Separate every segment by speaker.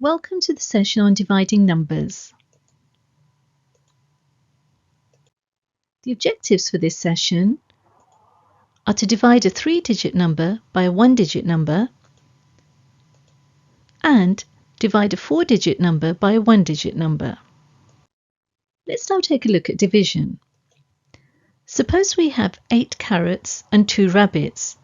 Speaker 1: Welcome to the session on dividing numbers. The objectives for this session are to divide a 3-digit number by a 1-digit number and divide a 4-digit number by a 1-digit number. Let's now take a look at division. Suppose we have 8 carrots and 2 rabbits.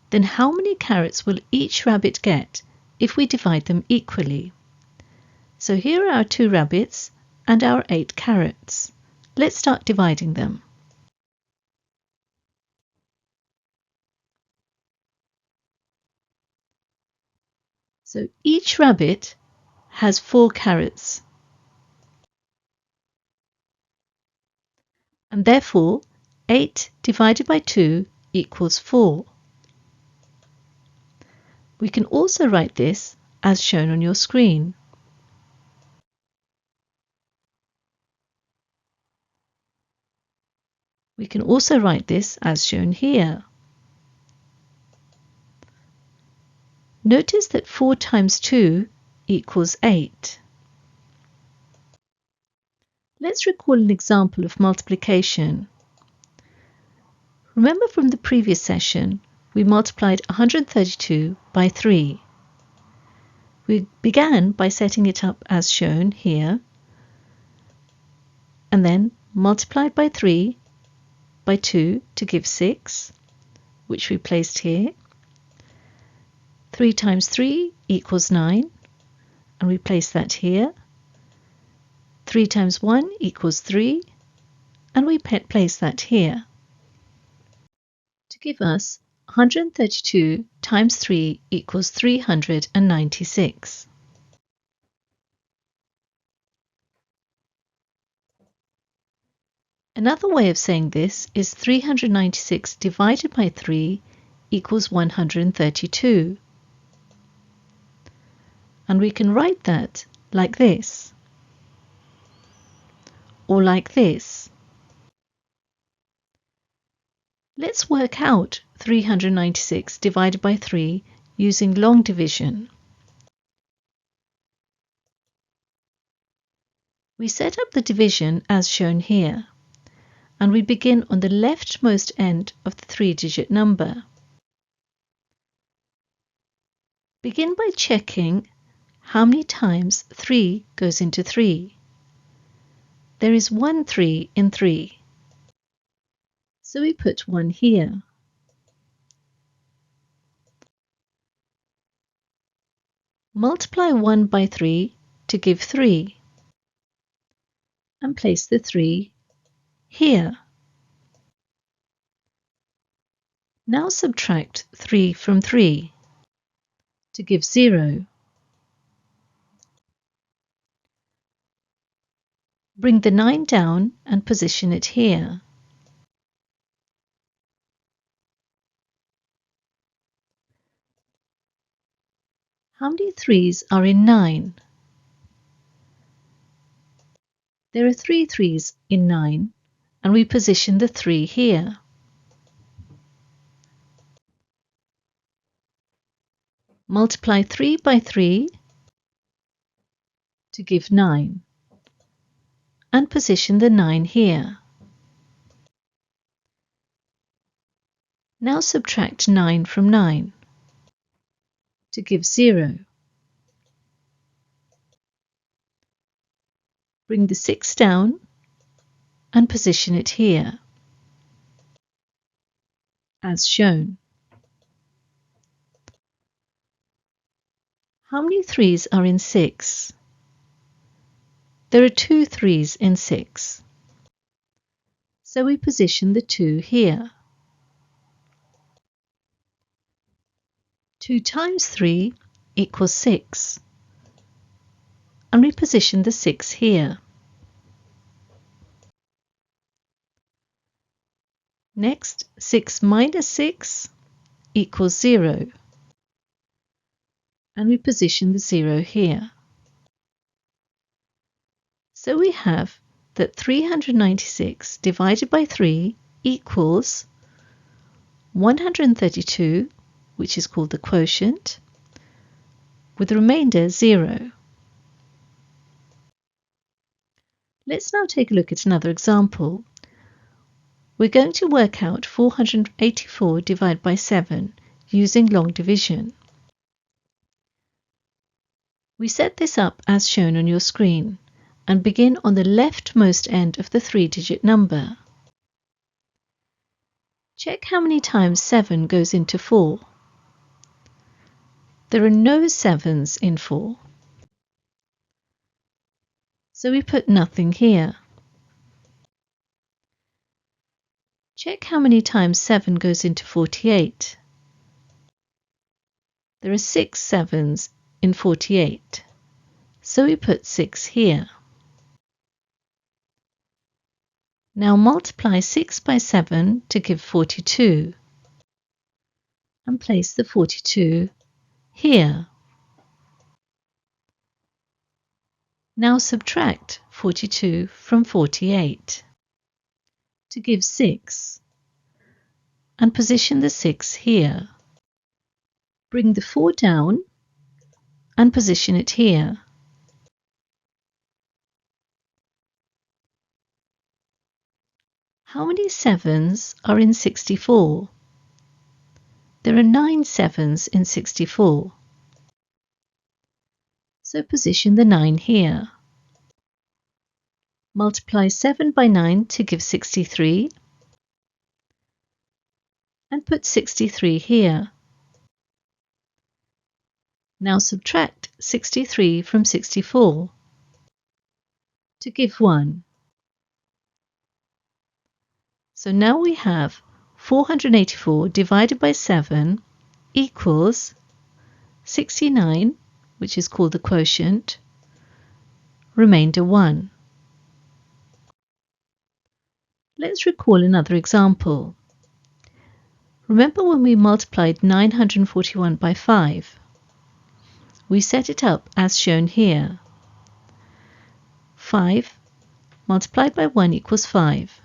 Speaker 1: Then how many carrots will each rabbit get if we divide them equally? So here are our 2 rabbits and our 8 carrots. Let's start dividing them. So each rabbit has 4 carrots. And therefore 8 divided by 2 equals 4. We can also write this as shown on your screen. We can also write this as shown here. Notice that 4 times 2 equals 8. Let's recall an example of multiplication. Remember from the previous session, we multiplied 132 by 3. We began by setting it up as shown here, and then multiplied by 3 by 2 to give 6, which we placed here. 3 times 3 equals 9, and we place that here. 3 times 1 equals 3, and we place that here. To give us 132 times 3 equals 396. Another way of saying this is 396 divided by 3 equals 132. And we can write that like this, or like this. Let's work out 396 divided by 3 using long division. We set up the division as shown here, and we begin on the leftmost end of the 3-digit number. Begin by checking how many times 3 goes into 3. There is 1 3 in 3. So we put 1 here. Multiply 1 by 3 to give 3. And place the 3 here. Now subtract 3 from 3 to give 0. Bring the 9 down and position it here. How many 3's are in 9? There are 3 3's in 9, and we position the 3 here. Multiply 3 by 3 to give 9, and position the 9 here. Now subtract 9 from 9 to give 0. Bring the 6 down and position it here, as shown. How many 3's are in 6? There are 2 3's in 6. So we position the 2 here. 2 times 3 equals 6. And we position the 6 here. Next, 6 minus 6 equals 0. And we position the 0 here. So we have that 396 divided by 3 equals 132, which is called the quotient, with the remainder 0. Let's now take a look at another example. We're going to work out 484 divided by 7 using long division. We set this up as shown on your screen and begin on the leftmost end of the 3-digit number. Check how many times 7 goes into 4. There are no 7s in 4, so we put nothing here. Check how many times 7 goes into 48. There are 6 7s in 48, so we put 6 here. Now multiply 6 by 7 to give 42 and place the 42 here. Now subtract 42 from 48 to give 6 and position the 6 here. Bring the 4 down and position it here. How many 7s are in 64? There are 9 7s in 64. So position the 9 here. Multiply 7 by 9 to give 63 and put 63 here. Now subtract 63 from 64 to give 1. So now we have 484 divided by 7 equals 69, which is called the quotient, remainder 1. Let's recall another example. Remember when we multiplied 941 by 5? We set it up as shown here. 5 multiplied by 1 equals 5,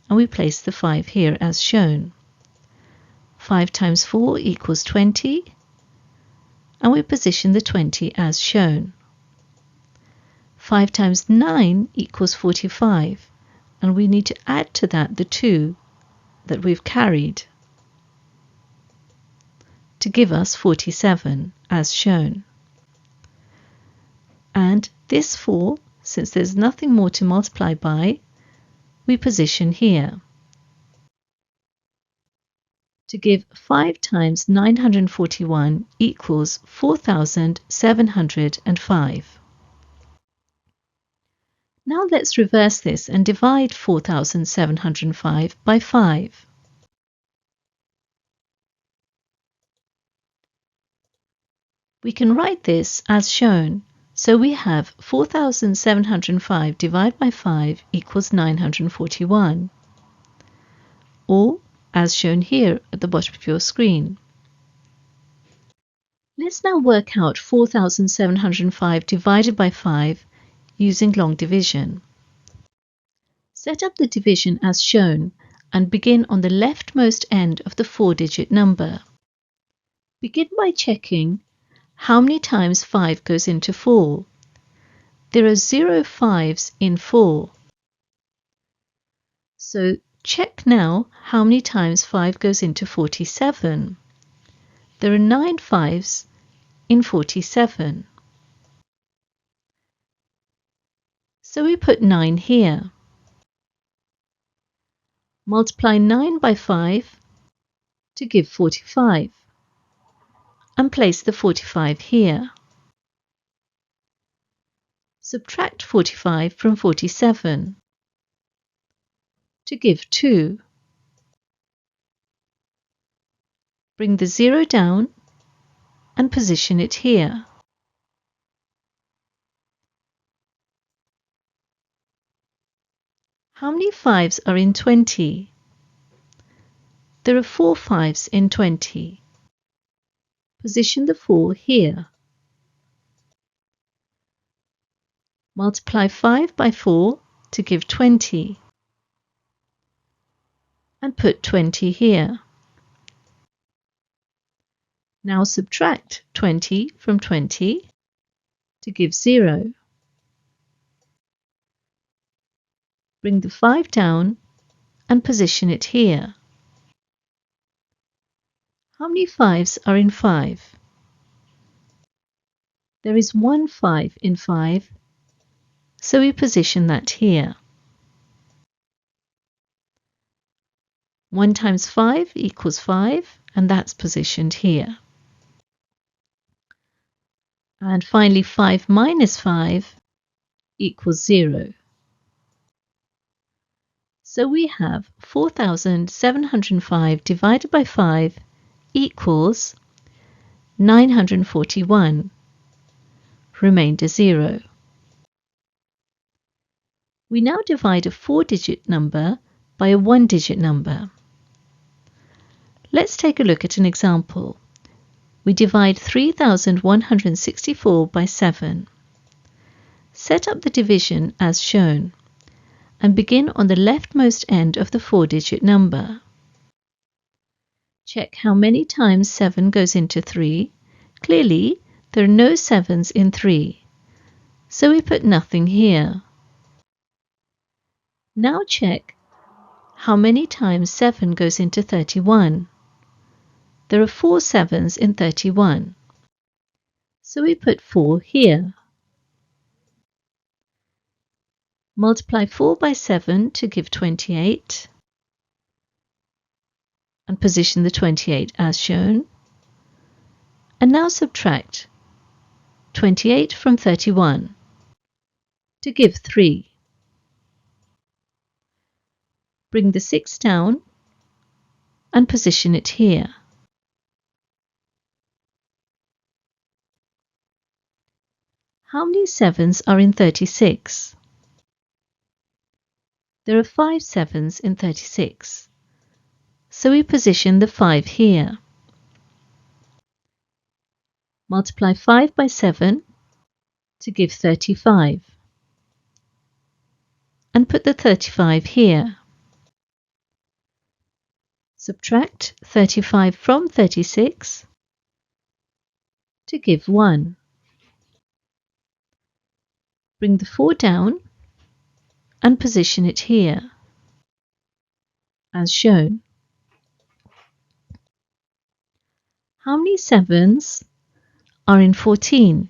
Speaker 1: and we place the 5 here as shown. 5 times 4 equals 20, and we position the 20 as shown. 5 times 9 equals 45, and we need to add to that the 2 that we've carried to give us 47 as shown. And this 4, since there's nothing more to multiply by, we position here to give 5 times 941 equals 4,705. Now let's reverse this and divide 4,705 by 5. We can write this as shown. So we have 4,705 divided by 5 equals 941, or as shown here at the bottom of your screen. Let's now work out 4,705 divided by 5 using long division. Set up the division as shown and begin on the leftmost end of the 4-digit number. Begin by checking how many times 5 goes into 4. There are 0 5s in 4. So check now how many times 5 goes into 47. There are 9 5s in 47. So we put 9 here. Multiply 9 by 5 to give 45. And place the 45 here. Subtract 45 from 47 to give 2. Bring the 0 down and position it here. How many 5s are in 20? There are 4 5s in 20. Position the 4 here. Multiply 5 by 4 to give 20 and put 20 here. Now subtract 20 from 20 to give 0. Bring the 5 down and position it here. How many 5s are in 5? There is one 5 in 5, so we position that here. 1 times 5 equals 5, and that's positioned here. And finally, 5 minus 5 equals 0. So we have 4,705 divided by 5 equals 941. Remainder 0. We now divide a 4-digit number by a 1-digit number. Let's take a look at an example. We divide 3,164 by 7. Set up the division as shown and begin on the leftmost end of the 4-digit number. Check how many times 7 goes into 3. Clearly, there are no 7s in 3, so we put nothing here. Now check how many times 7 goes into 31. There are 4 7s in 31, so we put 4 here. Multiply 4 by 7 to give 28 and position the 28 as shown. And now subtract 28 from 31 to give 3. Bring the 6 down and position it here. How many 7s are in 36? There are 5 7s in 36, so we position the 5 here. Multiply 5 by 7 to give 35 and put the 35 here. Subtract 35 from 36 to give 1. Bring the 4 down and position it here, as shown. How many 7s are in 14?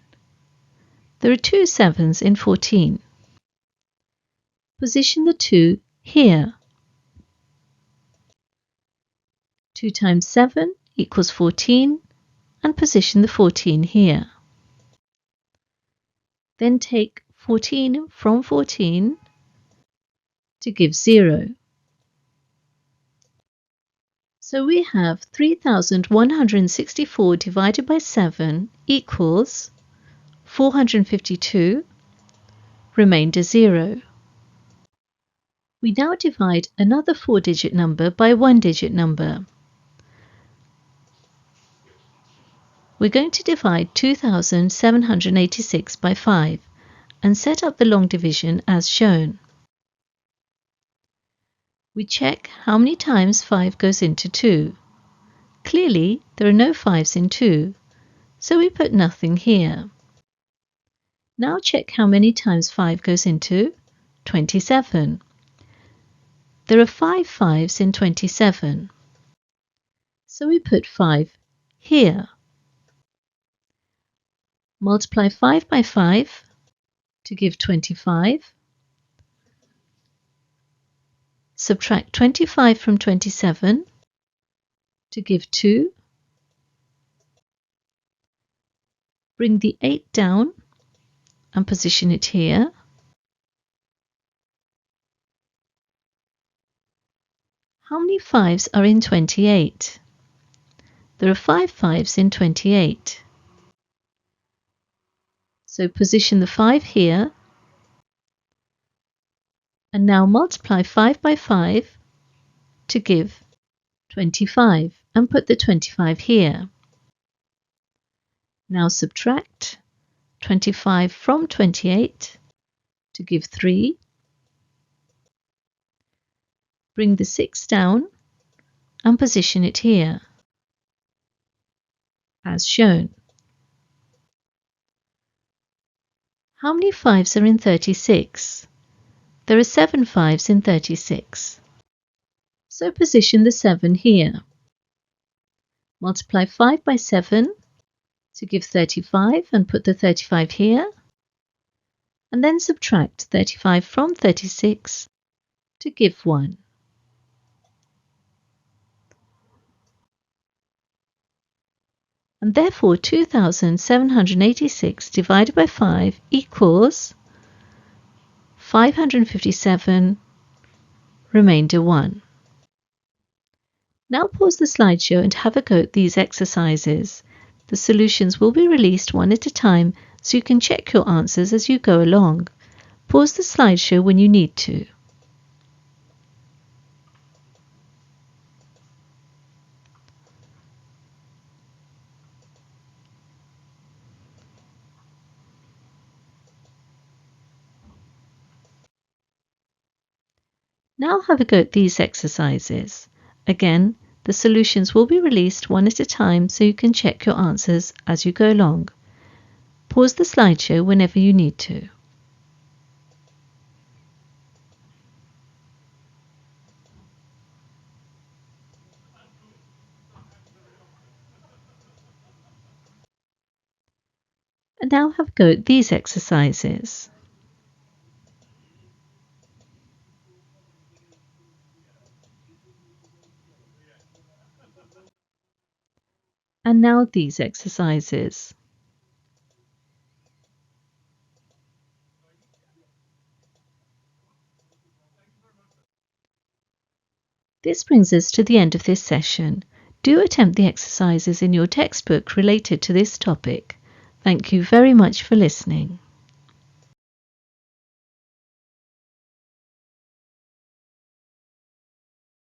Speaker 1: There are 2 7s in 14. Position the 2 here. 2 times 7 equals 14, and position the 14 here. Then take 14 from 14 to give 0. So we have 3,164 divided by 7 equals 452, remainder 0. We now divide another 4-digit number by a 1-digit number. We're going to divide 2,786 by 5 and set up the long division as shown. We check how many times 5 goes into 2. Clearly, there are no 5s in 2, so we put nothing here. Now check how many times 5 goes into 27. There are 5 5s in 27, so we put 5 here. Multiply 5 by 5 to give 25. Subtract 25 from 27 to give 2. Bring the 8 down and position it here. How many 5s are in 28? There are 5 5s in 28. So position the 5 here, and now multiply 5 by 5 to give 25 and put the 25 here. Now subtract 25 from 28 to give 3. Bring the 6 down and position it here, as shown. How many 5s are in 36? There are 7 5s in 36. So position the 7 here. Multiply 5 by 7 to give 35 and put the 35 here. And then subtract 35 from 36 to give 1. And therefore 2786 divided by 5 equals 557 remainder 1. Now pause the slideshow and have a go at these exercises. The solutions will be released one at a time so you can check your answers as you go along. Pause the slideshow when you need to. Now have a go at these exercises. Again, the solutions will be released one at a time so you can check your answers as you go along. Pause the slideshow whenever you need to. And now have a go at these exercises. And now these exercises. This brings us to the end of this session. Do attempt the exercises in your textbook related to this topic. Thank you very much for listening.